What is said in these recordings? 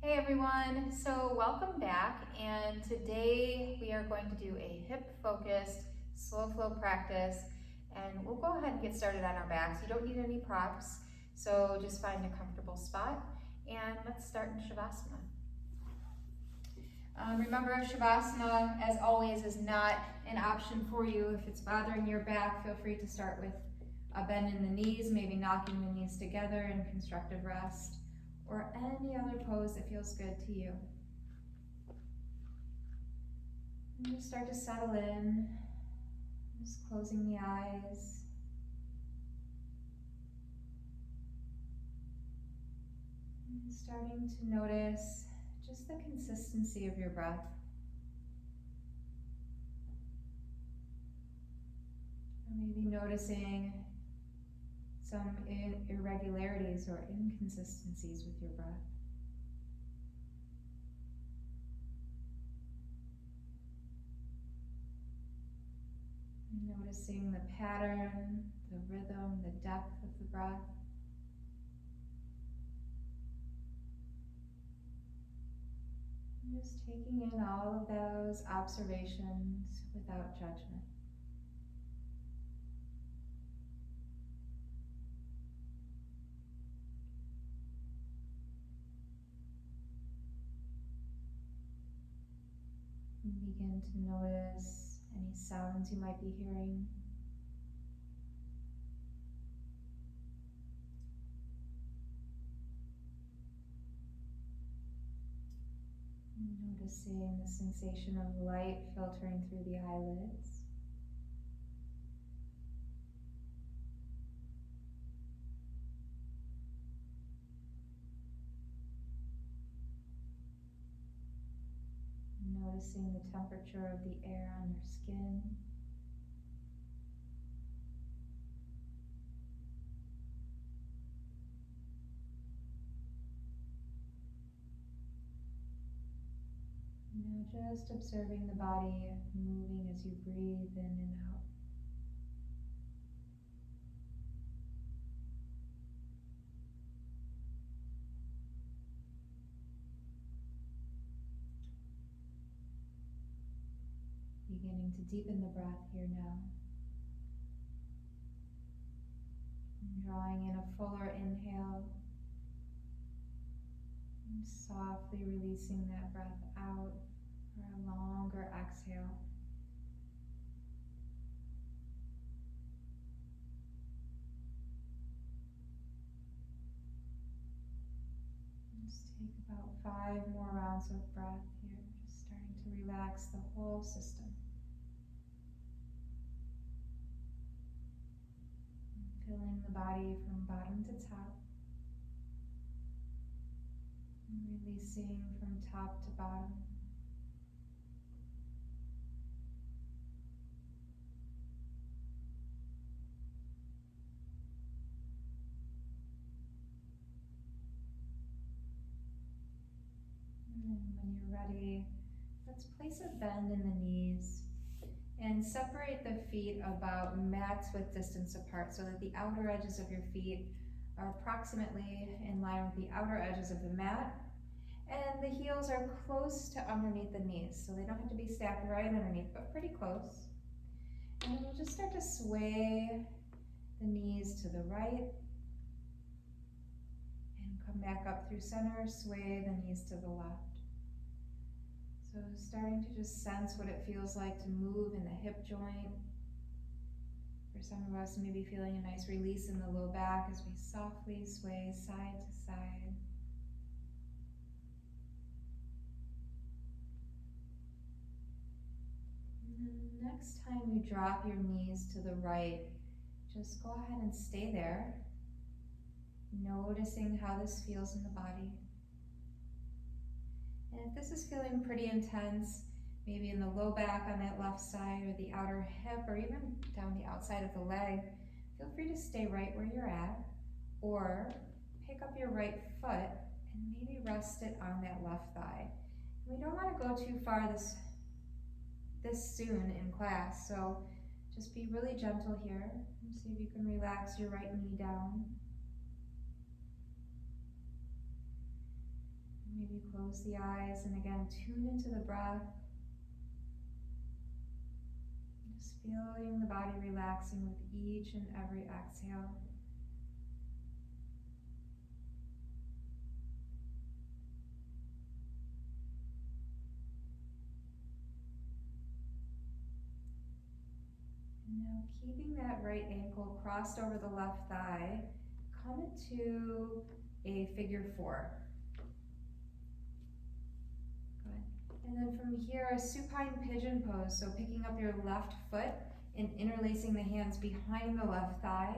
Hey everyone, so welcome back, and today we are going to do a hip focused slow flow practice, and we'll go ahead and get started on our backs. You don't need any props, so just find a comfortable spot and let's start in Shavasana. Remember, Shavasana, as always, is not an option for you. If it's bothering your back, feel free to start with a bend in the knees, maybe knocking the knees together in constructive rest, or any other pose that feels good to you. And just start to settle in, just closing the eyes. And starting to notice just the consistency of your breath. Or maybe noticing some irregularities or inconsistencies with your breath. Noticing the pattern, the rhythm, the depth of the breath. And just taking in all of those observations without judgment. And begin to notice any sounds you might be hearing. Noticing the sensation of light filtering through the eyelids. Noticing the temperature of the air on your skin. Now just observing the body moving as you breathe in and out. Beginning to deepen the breath here now. And drawing in a fuller inhale. And softly releasing that breath out for a longer exhale. Just take about 5 more rounds of breath here, just starting to relax the whole system. Filling the body from bottom to top. And releasing from top to bottom. And when you're ready, let's place a bend in the knees and separate the feet about max width distance apart so that the outer edges of your feet are approximately in line with the outer edges of the mat, and the heels are close to underneath the knees, so they don't have to be stacked right underneath, but pretty close. And we'll just start to sway the knees to the right and come back up through center, sway the knees to the left. So starting to just sense what it feels like to move in the hip joint. For some of us, maybe feeling a nice release in the low back as we softly sway side to side. And then next time you drop your knees to the right, just go ahead and stay there, noticing how this feels in the body. And if this is feeling pretty intense, maybe in the low back on that left side or the outer hip or even down the outside of the leg, feel free to stay right where you're at, or pick up your right foot and maybe rest it on that left thigh. And we don't want to go too far this soon in class, so just be really gentle here and see if you can relax your right knee down. Maybe close the eyes and again tune into the breath. Just feeling the body relaxing with each and every exhale. And now keeping that right ankle crossed over the left thigh, come into a figure four. And then from here, a supine pigeon pose. So picking up your left foot and interlacing the hands behind the left thigh.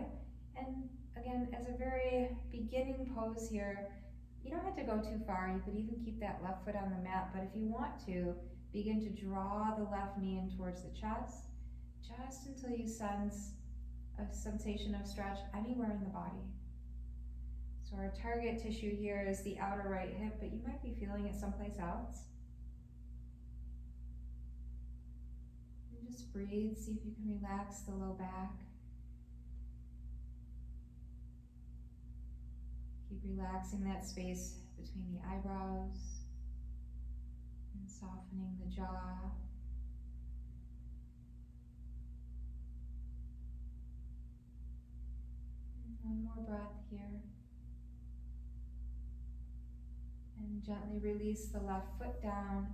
And again, as a very beginning pose here, you don't have to go too far. You could even keep that left foot on the mat, but if you want to, begin to draw the left knee in towards the chest, just until you sense a sensation of stretch anywhere in the body. So our target tissue here is the outer right hip, but you might be feeling it someplace else. Just breathe, see if you can relax the low back. Keep relaxing that space between the eyebrows and softening the jaw. And one more breath here. And gently release the left foot down,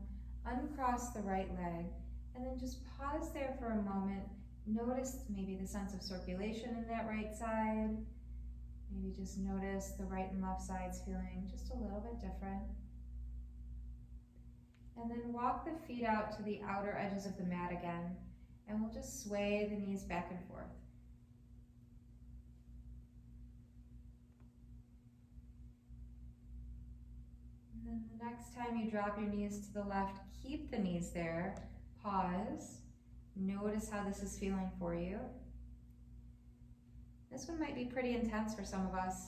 uncross the right leg. And then just pause there for a moment. Notice maybe the sense of circulation in that right side. Maybe just notice the right and left sides feeling just a little bit different. And then walk the feet out to the outer edges of the mat again. And we'll just sway the knees back and forth. And then the next time you drop your knees to the left, keep the knees there. Pause. Notice how this is feeling for you. This one might be pretty intense for some of us.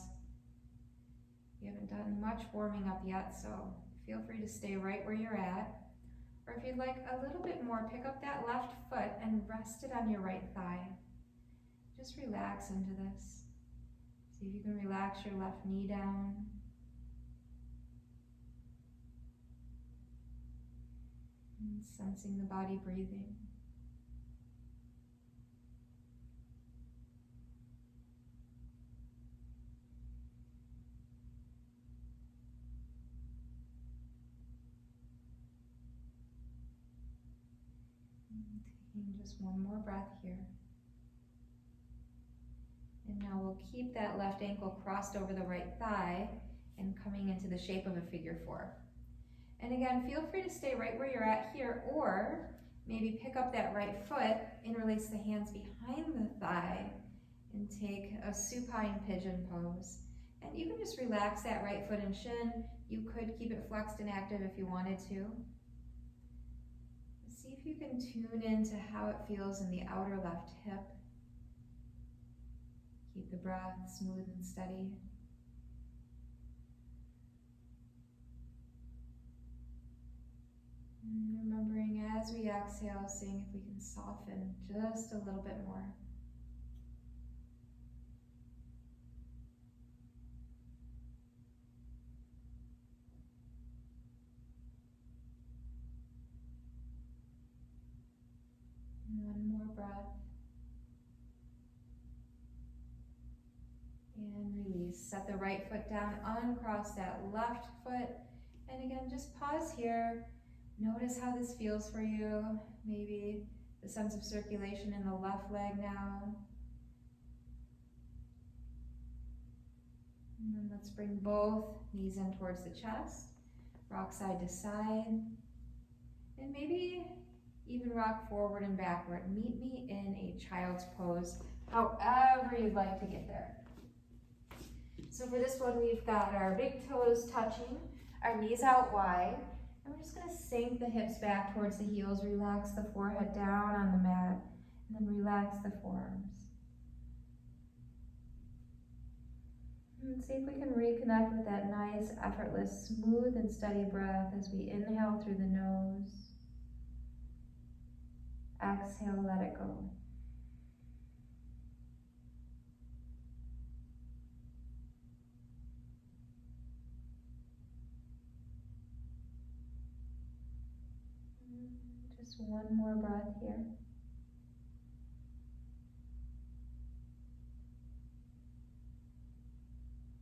You haven't done much warming up yet, so feel free to stay right where you're at. Or if you'd like a little bit more, pick up that left foot and rest it on your right thigh. Just relax into this. See if you can relax your left knee down. And sensing the body breathing. And taking just one more breath here. And now we'll keep that left ankle crossed over the right thigh and coming into the shape of a figure four. And again, feel free to stay right where you're at here, or maybe pick up that right foot, interlace the hands behind the thigh, and take a supine pigeon pose. And you can just relax that right foot and shin. You could keep it flexed and active if you wanted to. See if you can tune into how it feels in the outer left hip. Keep the breath smooth and steady. And remembering as we exhale, seeing if we can soften just a little bit more. And one more breath. And release. Set the right foot down, uncross that left foot. And again, just pause here. Notice how this feels for you. Maybe the sense of circulation in the left leg now. And then let's bring both knees in towards the chest. Rock side to side. And maybe even rock forward and backward. Meet me in a child's pose, however you'd like to get there. So for this one, we've got our big toes touching, our knees out wide. And we're just going to sink the hips back towards the heels, relax the forehead down on the mat, and then relax the forearms. And see if we can reconnect with that nice, effortless, smooth and steady breath as we inhale through the nose. Exhale, let it go. Just one more breath here.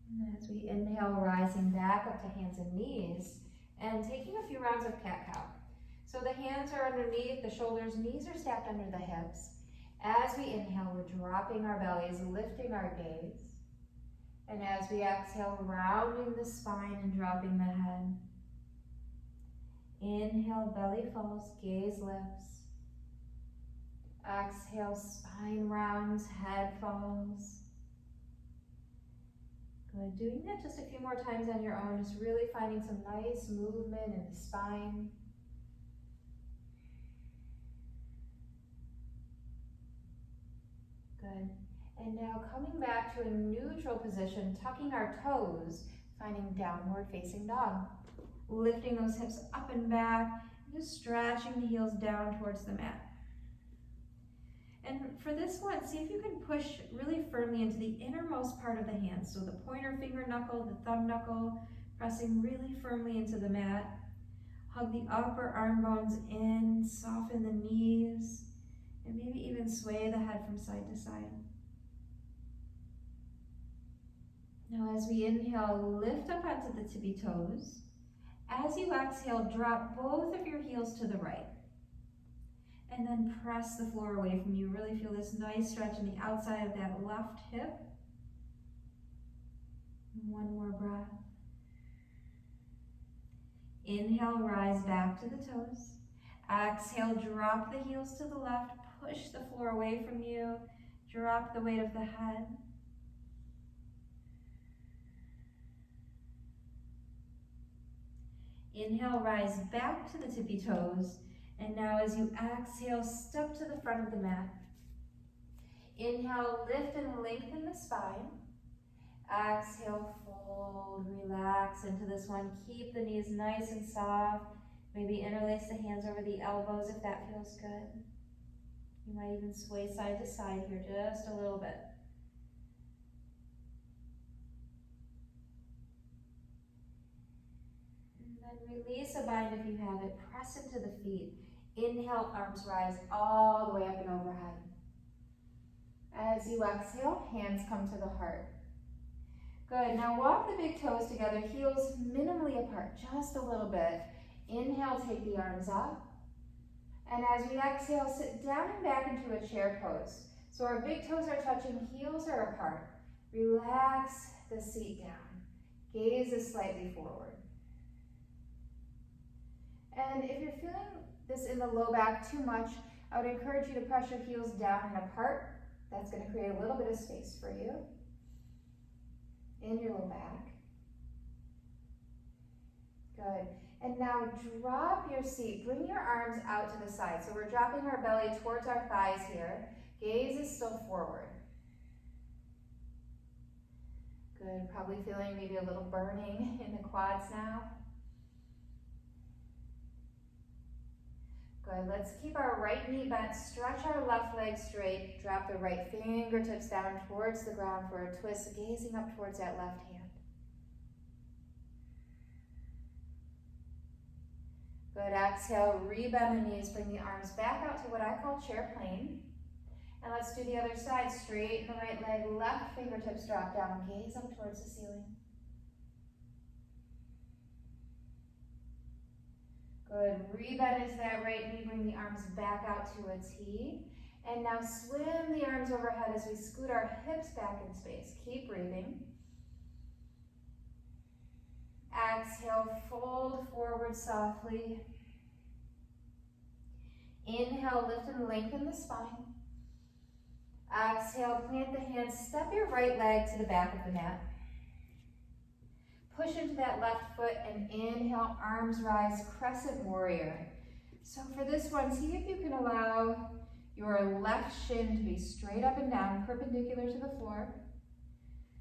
And as we inhale, rising back up to hands and knees, and taking a few rounds of cat-cow. So the hands are underneath the shoulders, knees are stacked under the hips. As we inhale, we're dropping our bellies, lifting our gaze. And as we exhale, rounding the spine and dropping the head. Inhale, belly falls, gaze lifts. Exhale, spine rounds, head falls. Good, doing that just a few more times on your own, just really finding some nice movement in the spine. Good, and now coming back to a neutral position, tucking our toes, finding downward facing dog. Lifting those hips up and back, just stretching the heels down towards the mat. And for this one, see if you can push really firmly into the innermost part of the hand. So the pointer finger knuckle, the thumb knuckle, pressing really firmly into the mat. Hug the upper arm bones in, soften the knees, and maybe even sway the head from side to side. Now as we inhale, lift up onto the tippy toes. As you exhale, drop both of your heels to the right. And then press the floor away from you. Really feel this nice stretch in the outside of that left hip. One more breath. Inhale, rise back to the toes. Exhale, drop the heels to the left. Push the floor away from you. Drop the weight of the head. Inhale, rise back to the tippy toes. And now as you exhale, step to the front of the mat. Inhale, lift and lengthen the spine. Exhale, fold, relax into this one. Keep the knees nice and soft. Maybe interlace the hands over the elbows if that feels good. You might even sway side to side here just a little bit. And then release a bind if you have it. Press into the feet. Inhale, arms rise all the way up and overhead. As you exhale, hands come to the heart. Good, now walk the big toes together, heels minimally apart, just a little bit. Inhale, take the arms up. And as we exhale, sit down and back into a chair pose. So our big toes are touching, heels are apart. Relax the seat down. Gaze is slightly forward. And if you're feeling this in the low back too much, I would encourage you to press your heels down and apart. That's going to create a little bit of space for you in your low back. Good. And now drop your seat. Bring your arms out to the side. So we're dropping our belly towards our thighs here. Gaze is still forward. Good. Probably feeling maybe a little burning in the quads now. Good, let's keep our right knee bent, stretch our left leg straight, drop the right fingertips down towards the ground for a twist, gazing up towards that left hand. Good, exhale, rebend the knees, bring the arms back out to what I call chair plane. And let's do the other side, straighten the right leg, left fingertips drop down, gaze up towards the ceiling. Good, rebend into that right knee, bring the arms back out to a T. And now swim the arms overhead as we scoot our hips back in space. Keep breathing. Exhale, fold forward softly. Inhale, lift and lengthen the spine. Exhale, plant the hands, step your right leg to the back of the mat. Push into that left foot and inhale, arms rise, crescent warrior. So for this one, see if you can allow your left shin to be straight up and down, perpendicular to the floor.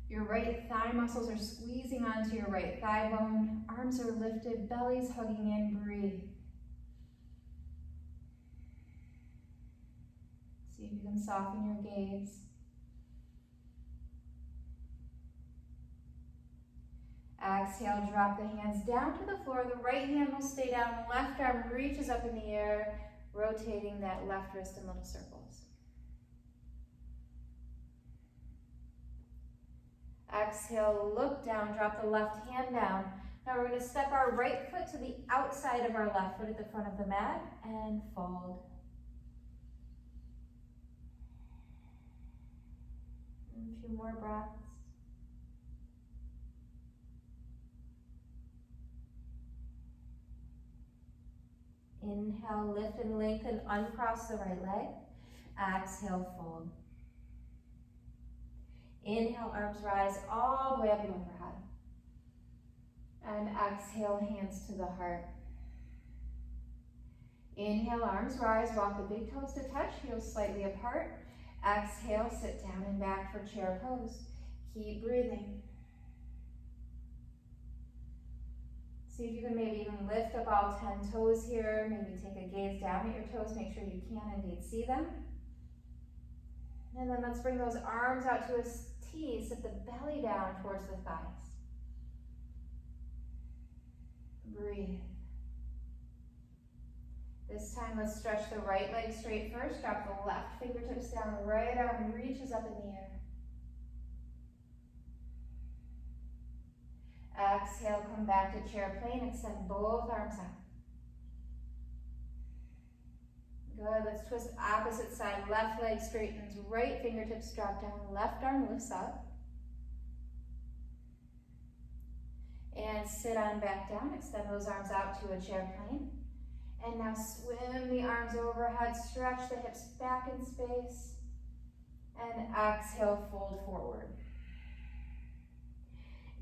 Your right thigh muscles are squeezing onto your right thigh bone. Arms are lifted, belly's hugging in, breathe. See if you can soften your gaze. Exhale, drop the hands down to the floor. The right hand will stay down, left arm reaches up in the air. rotating that left wrist in little circles. Exhale, look down, drop the left hand down. Now we're going to step our right foot to the outside of our left foot at the front of the mat and fold. And a few more breaths. Inhale, lift and lengthen, uncross the right leg. Exhale, fold. Inhale, arms rise all the way up and overhead. And exhale, hands to the heart. Inhale, arms rise, walk the big toes to touch, heels slightly apart. Exhale, sit down and back for chair pose. Keep breathing. See if you can maybe even lift up all 10 toes here. Maybe take a gaze down at your toes. Make sure you can indeed see them. And then let's bring those arms out to a T. Sit the belly down towards the thighs. Breathe. This time, let's stretch the right leg straight first. Drop the left fingertips down. Right arm reaches up in the air. Exhale, come back to chair plane. Extend both arms out. Good. Let's twist opposite side. Left leg straightens. Right fingertips drop down. Left arm lifts up. And sit on back down. Extend those arms out to a chair plane. And now swim the arms overhead. Stretch the hips back in space. And exhale, fold forward.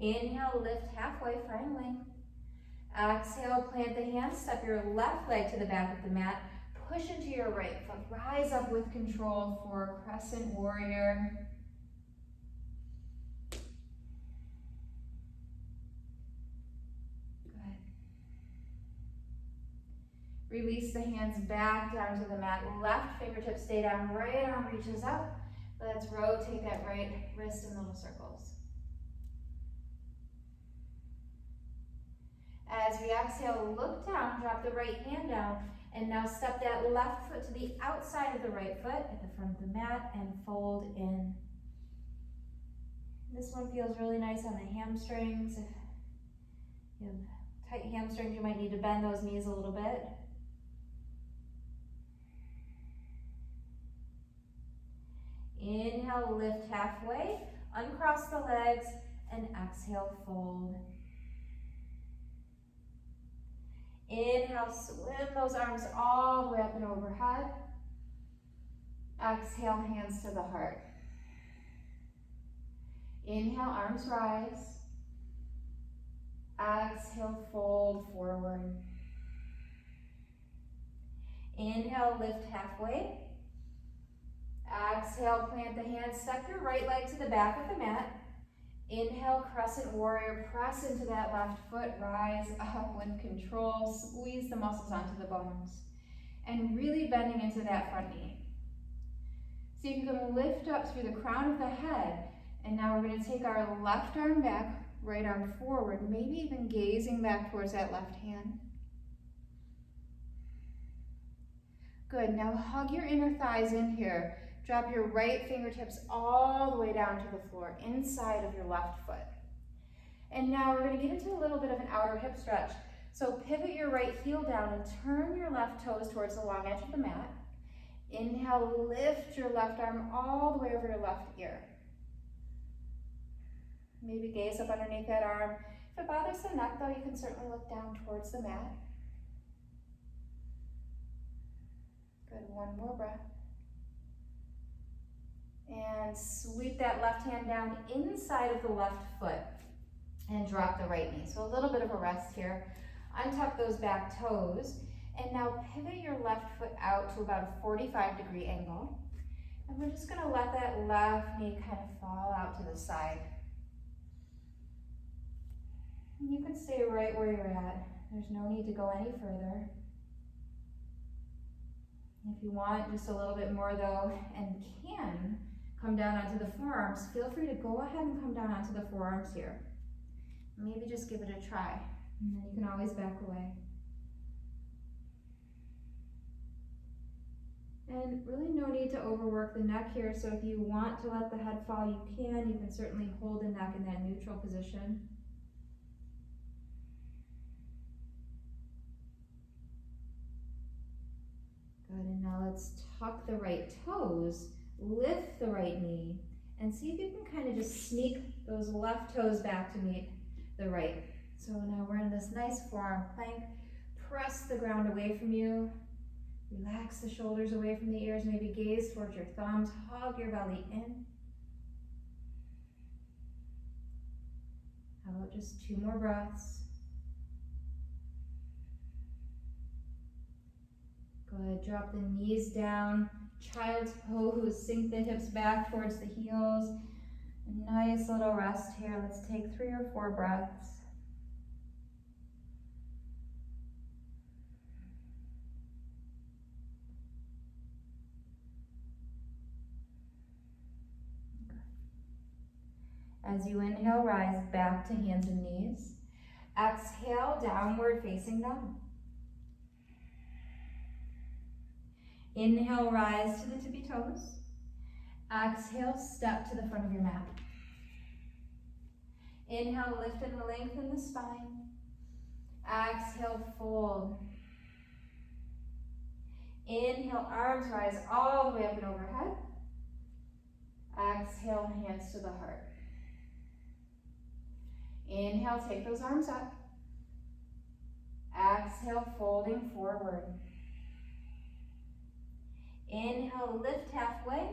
Inhale, lift halfway, finally. Exhale, plant the hands. Step your left leg to the back of the mat. Push into your right foot. Rise up with control for crescent warrior. Release the hands back down to the mat. Left fingertips stay down. Right arm reaches up. Let's rotate that right wrist in little circles. As we exhale, look down, drop the right hand down, and now step that left foot to the outside of the right foot at the front of the mat and fold in. This one feels really nice on the hamstrings. If you have tight hamstrings, you might need to bend those knees a little bit. Inhale, lift halfway, uncross the legs, and exhale, fold. Inhale, swim those arms all the way up and overhead. Exhale, hands to the heart. Inhale, arms rise. Exhale, fold forward. Inhale, lift halfway. Exhale, plant the hands, step your right leg to the back of the mat. Inhale, crescent warrior, press into that left foot, rise up with control, squeeze the muscles onto the bones, and really bending into that front knee. See if you can lift up through the crown of the head, and now we're going to take our left arm back, right arm forward, maybe even gazing back towards that left hand. Good, now hug your inner thighs in here. Drop your right fingertips all the way down to the floor, inside of your left foot. And now we're going to get into a little bit of an outer hip stretch. So pivot your right heel down and turn your left toes towards the long edge of the mat. Inhale, lift your left arm all the way over your left ear. Maybe gaze up underneath that arm. If it bothers the neck though, you can certainly look down towards the mat. Good, one more breath. And sweep that left hand down inside of the left foot and drop the right knee. So a little bit of a rest here. Untuck those back toes. And now pivot your left foot out to about a 45-degree angle. And we're just going to let that left knee kind of fall out to the side. And you can stay right where you're at. There's no need to go any further. If you want just a little bit more though, and can come down onto the forearms, feel free to go ahead and come down onto the forearms here. Maybe just give it a try, and then you can always back away. And really no need to overwork the neck here, so if you want to let the head fall, you can. You can certainly hold the neck in that neutral position. Good, and now let's tuck the right toes, lift the right knee, and see if you can kind of just sneak those left toes back to meet the right. So now we're in this nice forearm plank. Press the ground away from you. Relax the shoulders away from the ears, maybe gaze towards your thumbs, hug your belly in. How about just 2 more breaths? Good, drop the knees down, child's pose, sink the hips back towards the heels. A nice little rest here. Let's take 3 or 4 breaths. As you inhale, rise back to hands and knees. Exhale, downward facing dog. Inhale, rise to the tippy toes. Exhale, step to the front of your mat. Inhale, lift and lengthen the spine. Exhale, fold. Inhale, arms rise all the way up and overhead. Exhale, hands to the heart. Inhale, take those arms up. Exhale, folding forward. Inhale, lift halfway.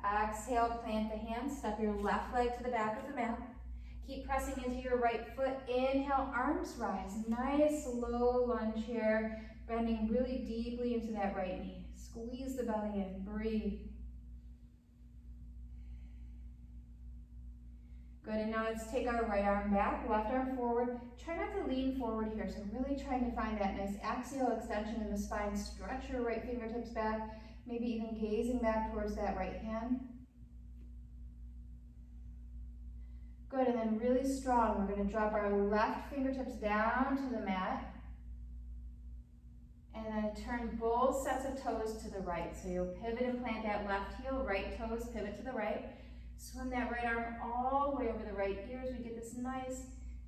Exhale, plant the hands, step your left leg to the back of the mat. Keep pressing into your right foot. Inhale, arms rise. Nice low lunge here, bending really deeply into that right knee. Squeeze the belly in, breathe. Good, and now let's take our right arm back, left arm forward. Try not to lean forward here, so really trying to find that nice axial extension in the spine. Stretch your right fingertips back, maybe even gazing back towards that right hand. Good, and then really strong, we're going to drop our left fingertips down to the mat. And then turn both sets of toes to the right. So you'll pivot and plant that left heel, right toes, pivot to the right. Swim that right arm all the way over the right ears. We get this nice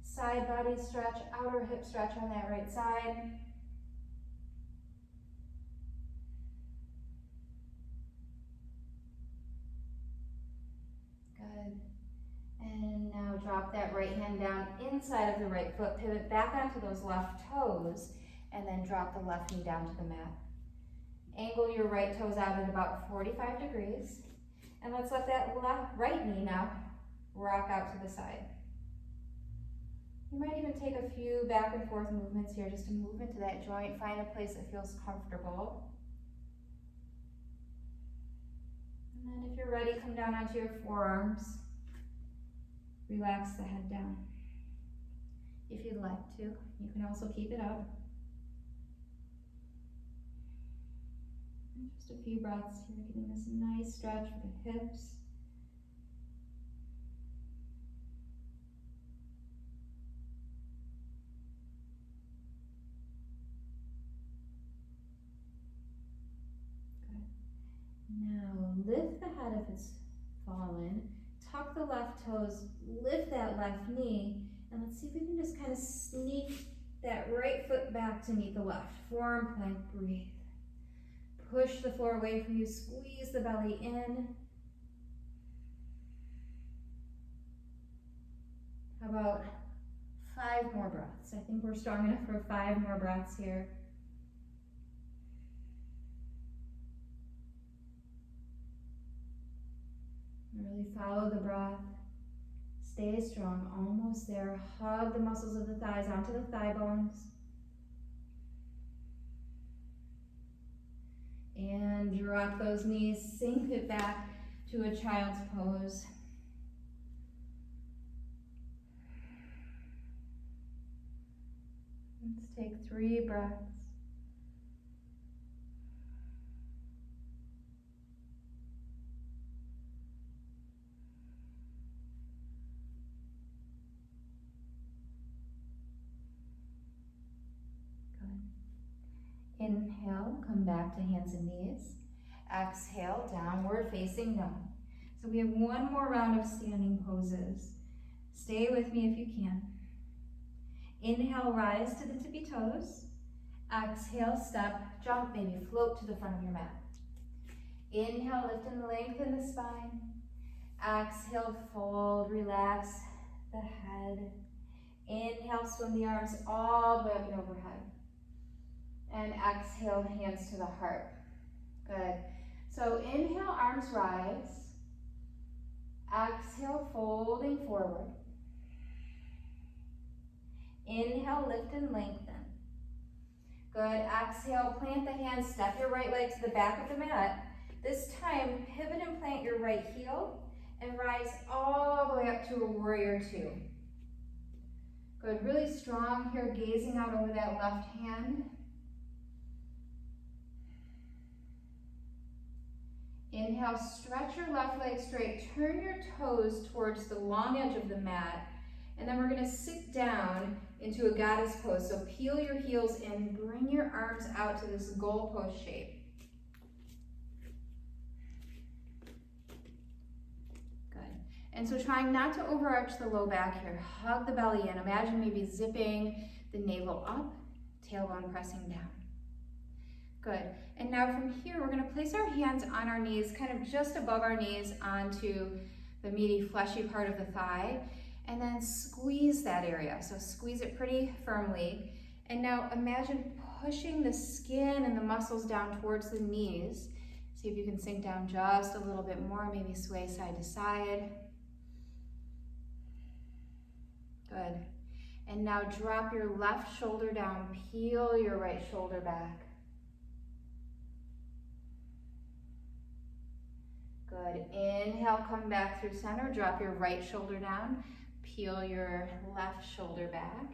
side body stretch, outer hip stretch on that right side. Good. And now drop that right hand down inside of the right foot, pivot back onto those left toes, and then drop the left knee down to the mat. Angle your right toes out at about 45 degrees. And let's let that right knee now rock out to the side. You might even take a few back and forth movements here just to move into that joint, find a place that feels comfortable. And then if you're ready, come down onto your forearms. Relax the head down. If you'd like to, you can also keep it up. And just a few breaths here, getting this nice stretch for the hips. Good. Now lift the head if it's fallen. Tuck the left toes, lift that left knee, and let's see if we can just kind of sneak that right foot back to meet the left. Forearm plank, breathe. Push the floor away from you, squeeze the belly in. How about 5 more breaths? I think we're strong enough for 5 more breaths here. Really follow the breath. Stay strong, almost there. Hug the muscles of the thighs onto the thigh bones. And drop those knees, sink it back to a child's pose. Let's take 3 breaths. Good. Inhale, come back to hands and knees. Exhale, downward facing dog. So we have one more round of standing poses. Stay with me if you can. Inhale, rise to the tippy toes. Exhale, step, jump, maybe float to the front of your mat. Inhale, lift and lengthen the spine. Exhale, fold, relax the head. Inhale, swim the arms all the way up and overhead. And exhale, hands to the heart. Good. So inhale, arms rise. Exhale, folding forward. Inhale, lift and lengthen. Good. Exhale, plant the hands, step your right leg to the back of the mat. This time, pivot and plant your right heel and rise all the way up to a warrior two. Good. Really strong here, gazing out over that left hand. Inhale, stretch your left leg straight. Turn your toes towards the long edge of the mat. And then we're going to sit down into a goddess pose. So peel your heels in, bring your arms out to this goalpost shape. Good. And so trying not to overarch the low back here. Hug the belly in. Imagine maybe zipping the navel up, tailbone pressing down. Good. And now from here, we're going to place our hands on our knees, kind of just above our knees onto the meaty, fleshy part of the thigh, and then squeeze that area. So squeeze it pretty firmly. And now imagine pushing the skin and the muscles down towards the knees. See if you can sink down just a little bit more, maybe sway side to side. Good. And now drop your left shoulder down, peel your right shoulder back. Good. Inhale, come back through center. Drop your right shoulder down. Peel your left shoulder back.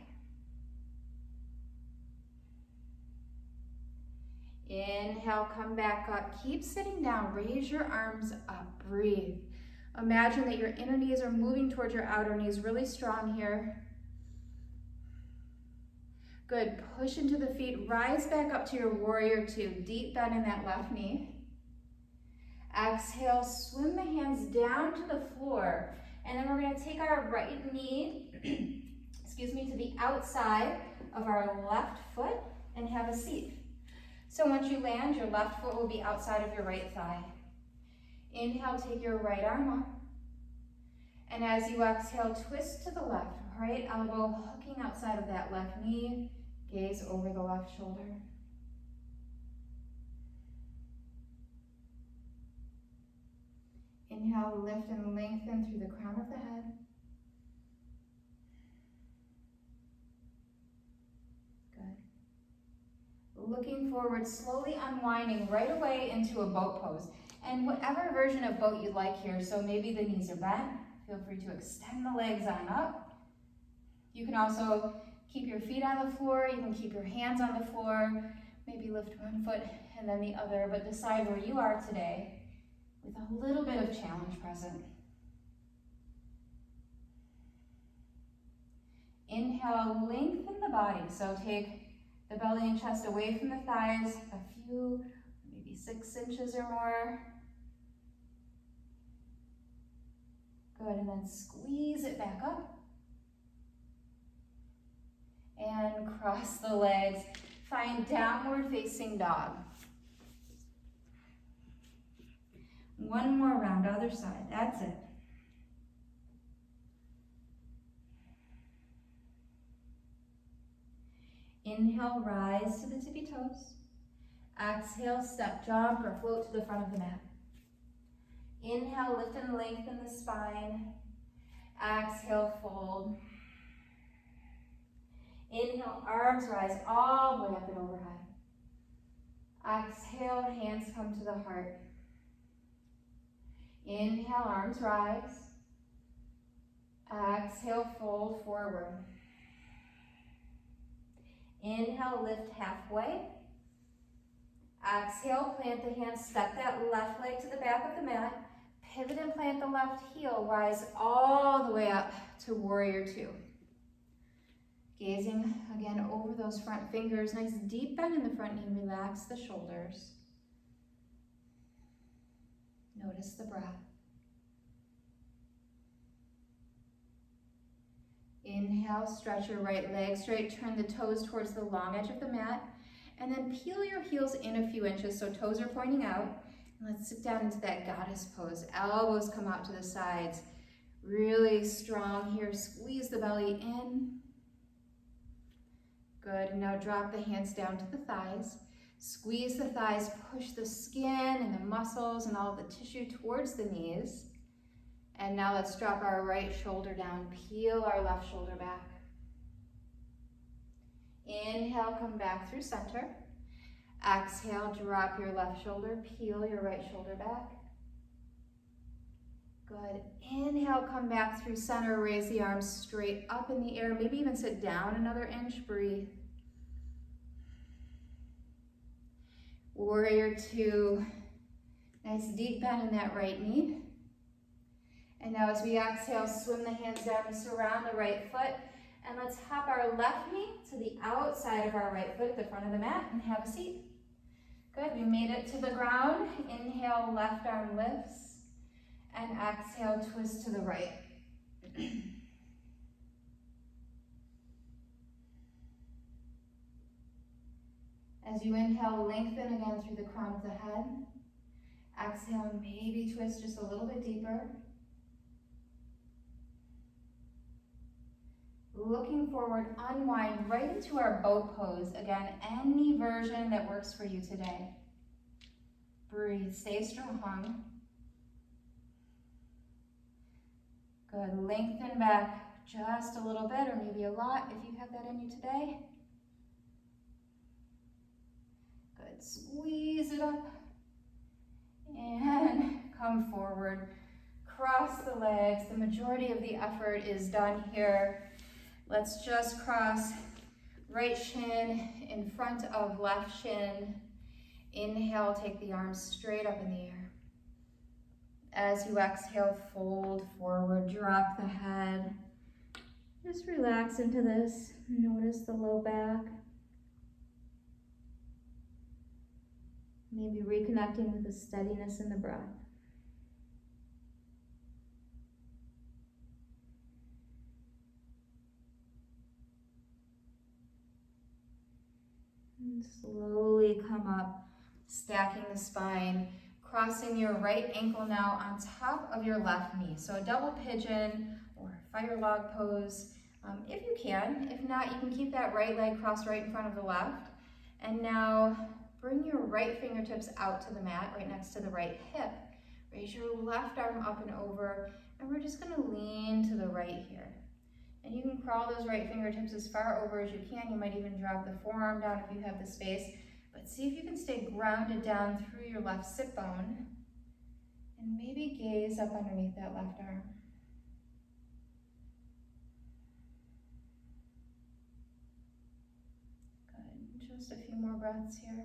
Inhale, come back up. Keep sitting down. Raise your arms up. Breathe. Imagine that your inner knees are moving towards your outer knees. Really strong here. Good. Push into the feet. Rise back up to your warrior two. Deep bend in that left knee. Exhale, swim the hands down to the floor. And then we're going to take our right knee, to the outside of our left foot and have a seat. So once you land, your left foot will be outside of your right thigh. Inhale, take your right arm up. And as you exhale, twist to the left. Right elbow hooking outside of that left knee. Gaze over the left shoulder. Inhale, lift and lengthen through the crown of the head. Good. Looking forward, slowly unwinding right away into a boat pose. And whatever version of boat you like here, so maybe the knees are bent, feel free to extend the legs on up. You can also keep your feet on the floor, you can keep your hands on the floor, maybe lift one foot and then the other, but decide where you are today with a little bit of challenge present. Inhale, lengthen the body. So take the belly and chest away from the thighs, a few, maybe 6 inches or more. Good, and then squeeze it back up. And cross the legs. Find downward facing dog. One more round, other side, that's it. Inhale, rise to the tippy toes. Exhale, step, jump, or float to the front of the mat. Inhale, lift and lengthen the spine. Exhale, fold. Inhale, arms rise all the way up and overhead. Exhale, hands come to the heart. Inhale, arms rise. Exhale, fold forward. Inhale, lift halfway. Exhale, plant the hands, step that left leg to the back of the mat. Pivot and plant the left heel, rise all the way up to warrior two. Gazing again over those front fingers. Nice deep bend in the front knee. Relax the shoulders. Notice the breath. Inhale, stretch your right leg straight. Turn the toes towards the long edge of the mat. And then peel your heels in a few inches so toes are pointing out. And let's sit down into that goddess pose. Elbows come out to the sides. Really strong here. Squeeze the belly in. Good. Now drop the hands down to the thighs. Squeeze the thighs, push the skin and the muscles and all the tissue towards the knees. And now let's drop our right shoulder down. Peel our left shoulder back. Inhale, come back through center. Exhale, drop your left shoulder, peel your right shoulder back. Good. Inhale, come back through center, raise the arms straight up in the air, maybe even sit down another inch, breathe. Warrior two. Nice deep bend in that right knee. And now as we exhale, swim the hands down and surround the right foot. And let's hop our left knee to the outside of our right foot at the front of the mat and have a seat. Good, we made it to the ground. Inhale, left arm lifts. And exhale, twist to the right. As you inhale, lengthen again through the crown of the head. Exhale, maybe twist just a little bit deeper. Looking forward, unwind right into our boat pose. Again, any version that works for you today. Breathe, stay strong. Good, lengthen back just a little bit, or maybe a lot if you have that in you today. Good, squeeze it up. And come forward. Cross the legs. The majority of the effort is done here. Let's just cross right shin in front of left shin. Inhale, take the arms straight up in the air. As you exhale, fold forward, drop the head. Just relax into this. Notice the low back. Maybe reconnecting with the steadiness in the breath. And slowly come up, stacking the spine, crossing your right ankle now on top of your left knee. So a double pigeon or fire log pose, if you can. If not, you can keep that right leg crossed right in front of the left. And now bring your right fingertips out to the mat, right next to the right hip. Raise your left arm up and over, and we're just gonna lean to the right here. And you can crawl those right fingertips as far over as you can. You might even drop the forearm down if you have the space. But see if you can stay grounded down through your left sit bone. And maybe gaze up underneath that left arm. Good. Just a few more breaths here.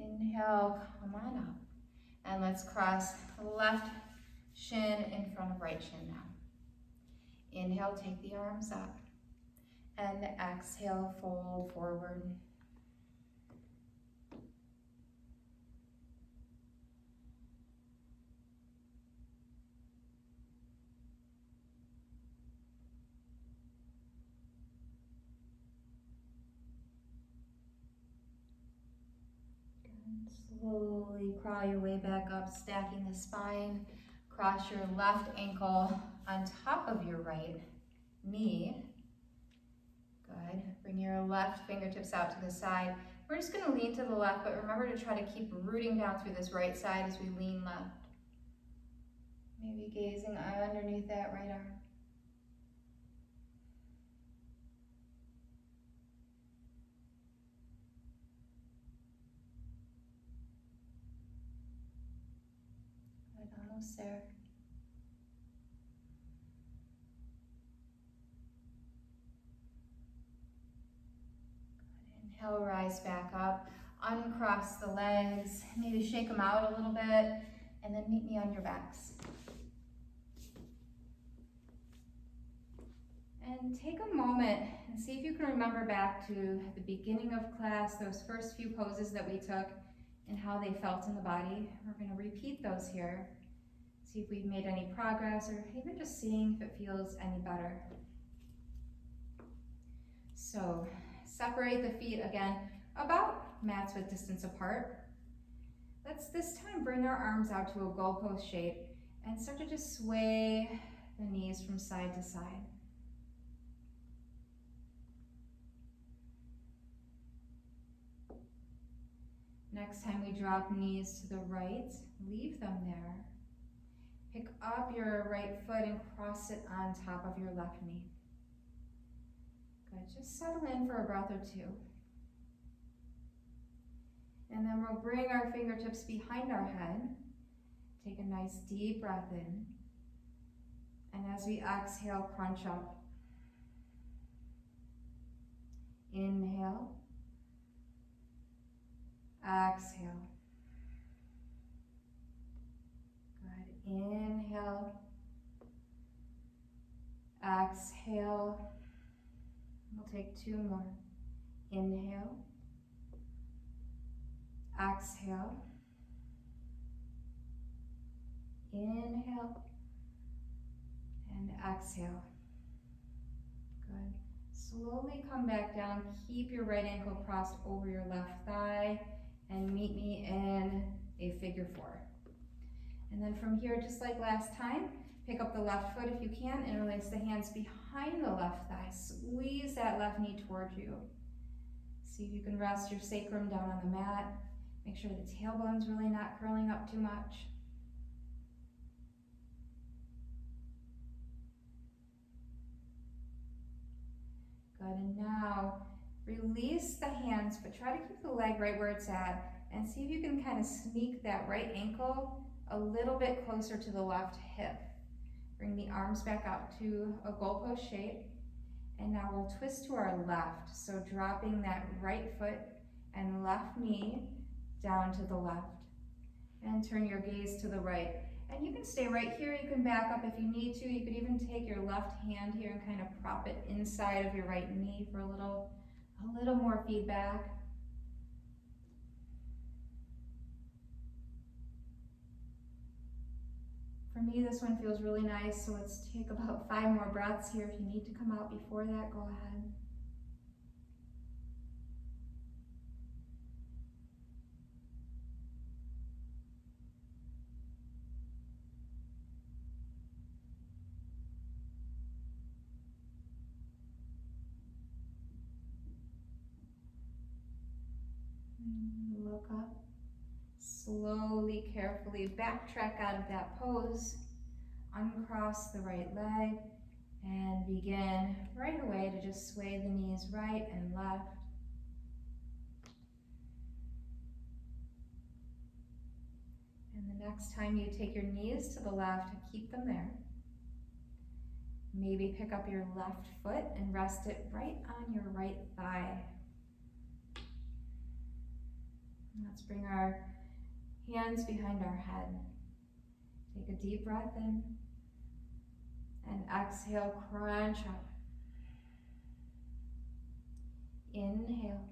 Inhale, come on up. And let's cross left shin in front of right shin now. Inhale, take the arms up. And exhale, fold forward. Slowly crawl your way back up, stacking the spine. Cross your left ankle on top of your right knee. Good. Bring your left fingertips out to the side. We're just going to lean to the left, but remember to try to keep rooting down through this right side as we lean left. Maybe gazing underneath that right arm. Almost there. Good. Inhale, rise back up. Uncross the legs, maybe shake them out a little bit, and then meet me on your backs. And take a moment and see if you can remember back to the beginning of class, those first few poses that we took and how they felt in the body. We're going to repeat those here. See if we've made any progress, or even just seeing if it feels any better. So separate the feet again, about mats width distance apart. Let's this time bring our arms out to a goalpost shape and start to just sway the knees from side to side. Next time we drop knees to the right, leave them there. Pick up your right foot and cross it on top of your left knee. Good, just settle in for a breath or two. And then we'll bring our fingertips behind our head. Take a nice deep breath in. And as we exhale, crunch up. Inhale. Exhale. Good. Inhale. Exhale. We'll take two more. Inhale. Exhale. Inhale. And exhale. Good. Slowly come back down. Keep your right ankle crossed over your left thigh and meet me in a figure four. And then from here, just like last time, pick up the left foot if you can, interlace the hands behind the left thigh. Squeeze that left knee towards you. See if you can rest your sacrum down on the mat. Make sure the tailbone's really not curling up too much. Good, and now release the hands, but try to keep the leg right where it's at, and see if you can kind of sneak that right ankle a little bit closer to the left hip. Bring the arms back out to a goalpost shape, and now we'll twist to our left. So dropping that right foot and left knee down to the left, and turn your gaze to the right. And you can stay right here, you can back up if you need to. You could even take your left hand here and kind of prop it inside of your right knee for a little more feedback. For me, this one feels really nice, so let's take about 5 more breaths here. If you need to come out before that, go ahead. Look up. Slowly, carefully backtrack out of that pose. Uncross the right leg and begin right away to just sway the knees right and left. And the next time you take your knees to the left, keep them there. Maybe pick up your left foot and rest it right on your right thigh. Let's bring our hands behind our head. Take a deep breath in and exhale, crunch up. Inhale.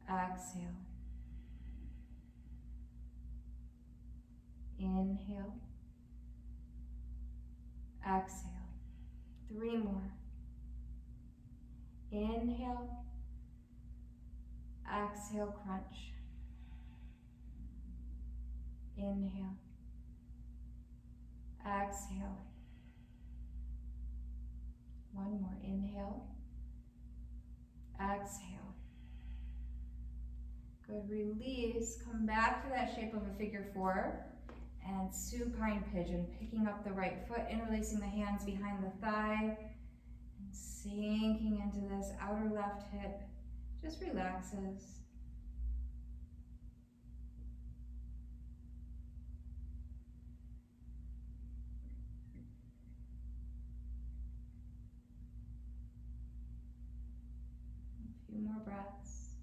Exhale. Inhale. Exhale. 3 more. Inhale. Exhale, crunch. Inhale. Exhale. 1 more. Inhale. Exhale. Good. Release. Come back to that shape of a figure 4 and supine pigeon. Picking up the right foot, interlacing the hands behind the thigh, and sinking into this outer left hip. Just relaxes. A few more breaths.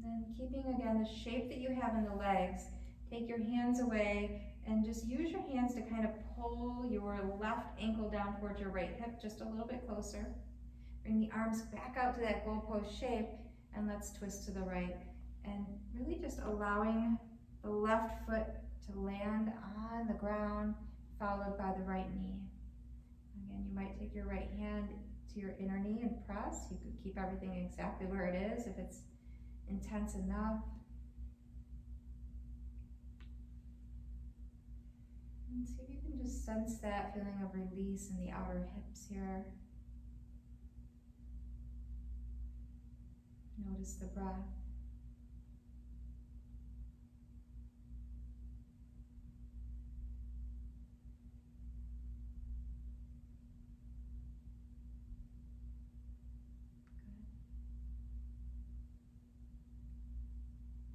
And then keeping again the shape that you have in the legs, take your hands away and just use your hands to kind of pull your left ankle down towards your right hip just a little bit closer. Bring the arms back out to that goalpost shape, and let's twist to the right. And really just allowing the left foot to land on the ground, followed by the right knee. Again, you might take your right hand to your inner knee and press. You could keep everything exactly where it is if it's intense enough. And see if you can just sense that feeling of release in the outer hips here. Notice the breath.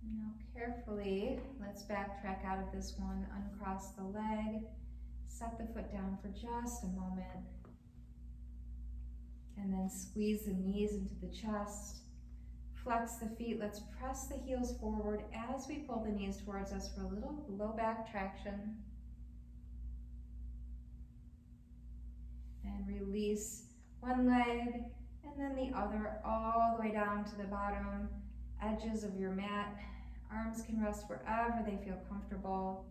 Good. Now carefully, let's backtrack out of this one. Uncross the leg. Set the foot down for just a moment. And then squeeze the knees into the chest. Flex the feet. Let's press the heels forward as we pull the knees towards us for a little low back traction. And release one leg and then the other all the way down to the bottom edges of your mat. Arms can rest wherever they feel comfortable.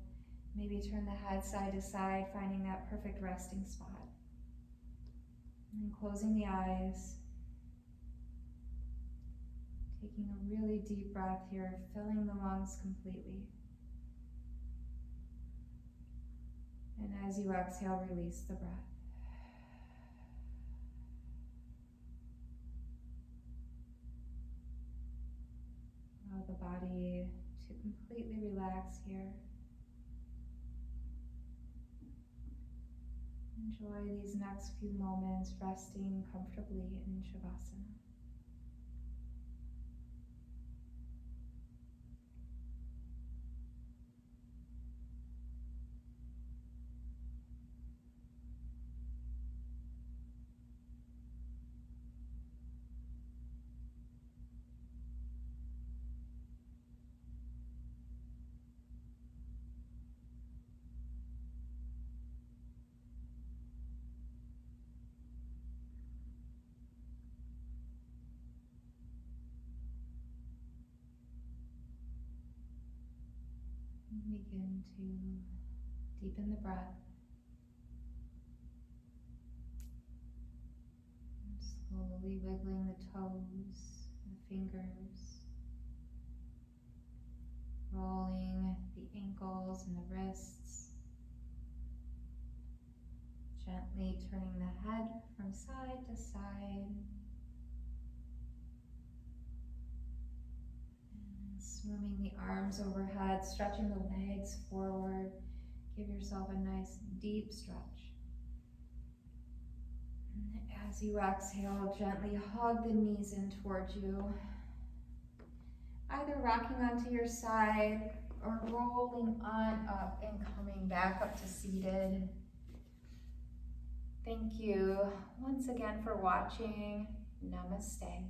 Maybe turn the head side to side, finding that perfect resting spot. And closing the eyes. Taking a really deep breath here, filling the lungs completely. And as you exhale, release the breath. Allow the body to completely relax here. Enjoy these next few moments resting comfortably in Shavasana. Begin to deepen the breath. And slowly wiggling the toes, the fingers, rolling the ankles and the wrists. Gently turning the head from side to side. Swimming the arms overhead, stretching the legs forward. Give yourself a nice deep stretch. And as you exhale, gently hug the knees in towards you. Either rocking onto your side or rolling on up and coming back up to seated. Thank you once again for watching. Namaste.